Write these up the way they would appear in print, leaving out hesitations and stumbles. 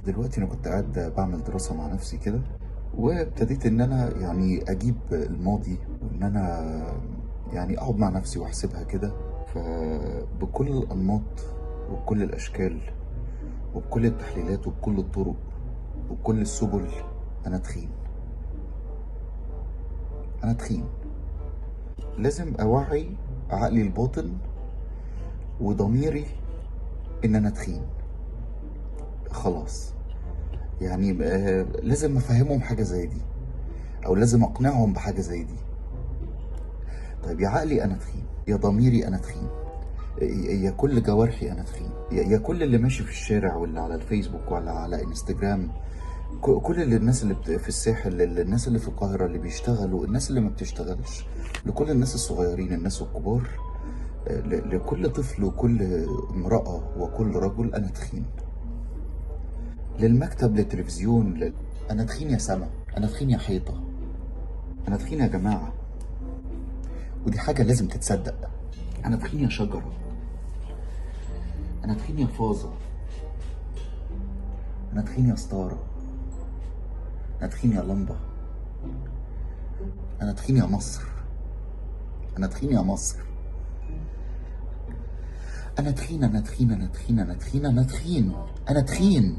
دلوقتي انا كنت قاعد بعمل دراسة مع نفسي كده، وابتديت ان انا يعني اجيب الماضي، وان انا يعني اقعد مع نفسي واحسبها كده. فبكل الانماط وبكل الاشكال وبكل التحليلات وبكل الطرق وبكل السبل، انا تخين. انا تخين. لازم اوعي عقلي الباطن وضميري ان انا تخين. خلاص. يعني لازم افهمهم حاجة زي دي، او لازم اقنعهم بحاجة زي دي. طيب يا عقلي انا تخين، يا ضميري انا تخين، يا كل جوارحي انا تخين، يا كل اللي ماشي في الشارع واللي على الفيسبوك ولا على انستجرام، كل اللي الناس اللي في الساحل، الناس اللي في القاهرة اللي بيشتغلوا، الناس اللي ما بتشتغلش، لكل الناس الصغيرين، الناس الكبار، لكل طفل وكل امرأة وكل رجل انا تخين. للمكتب، للتلفزيون، انا تخين يا سما، انا تخين يا حيطة، انا تخين يا جماعة. ودي حاجة لازم تتصدق. انا تخين يا شجرة، انا تخين يا فازة، انا تخين يا ستارة، انا تخين يا لمبة، انا تخين يا مصر، انا تخين يا مصر. انا تخين، انا تخين، انا تخين، انا تخين، انا تخين، انا تخين.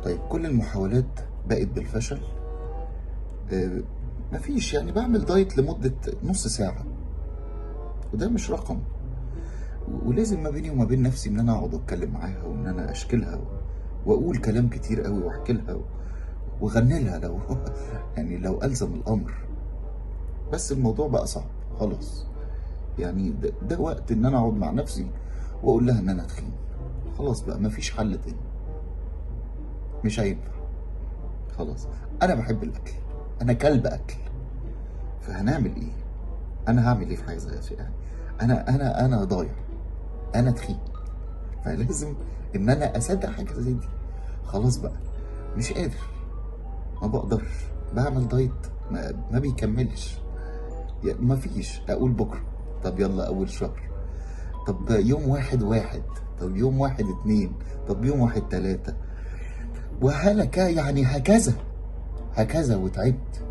طيب كل المحاولات بقت بالفشل. آه، مفيش، يعني بعمل دايت لمدة نص ساعة، وده مش رقم. ولازم ما بيني وما بين نفسي ان انا اقعد اتكلم معاها، وان انا اشكلها، واقول كلام كتير قوي واحكي لها واغني لها لو يعني لو الزم الامر. بس الموضوع بقى صعب خلاص. يعني ده وقت ان انا اقعد مع نفسي واقول لها ان انا تخين. خلاص بقى مفيش حل تاني، مش هينفع. خلاص. انا بحب الاكل، انا كلب اكل. فهنعمل ايه؟ انا هعمل ايه في حاجه زي كده يعني؟ انا ضايع، انا تخين. فلازم ان انا اصدق حاجه زي دي. خلاص بقى، مش قادر، ما بقدرش. بعمل دايت ما بيكملش. ما فيش. اقول بكره، طب يلا اول شهر، طب يوم واحد واحد، طب يوم واحد اتنين، طب يوم واحد تلاتة، وهلك يعني هكذا. هكذا. وتعبت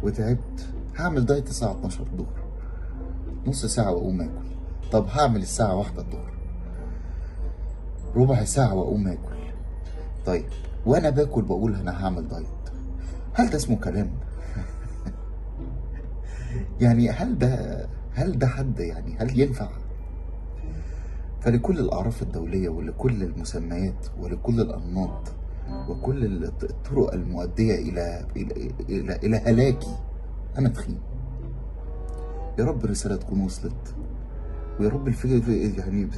وتعبت. هعمل دايت الساعة 12 الظهر، نص ساعة وأقوم آكل. طب هعمل الساعة واحدة الظهر، ربع ساعة وأقوم آكل. طيب وأنا باكل بقول أنا هعمل دايت. هل ده اسمه كلام؟ يعني هل ده حد، يعني هل ينفع؟ فلكل الأعراف الدولية ولكل المسميات ولكل الأنماط وكل الطرق المؤدية إلى هلاكي، أنا تخين. يا رب الرسالة تكون وصلت، ويا رب الفكرة يعني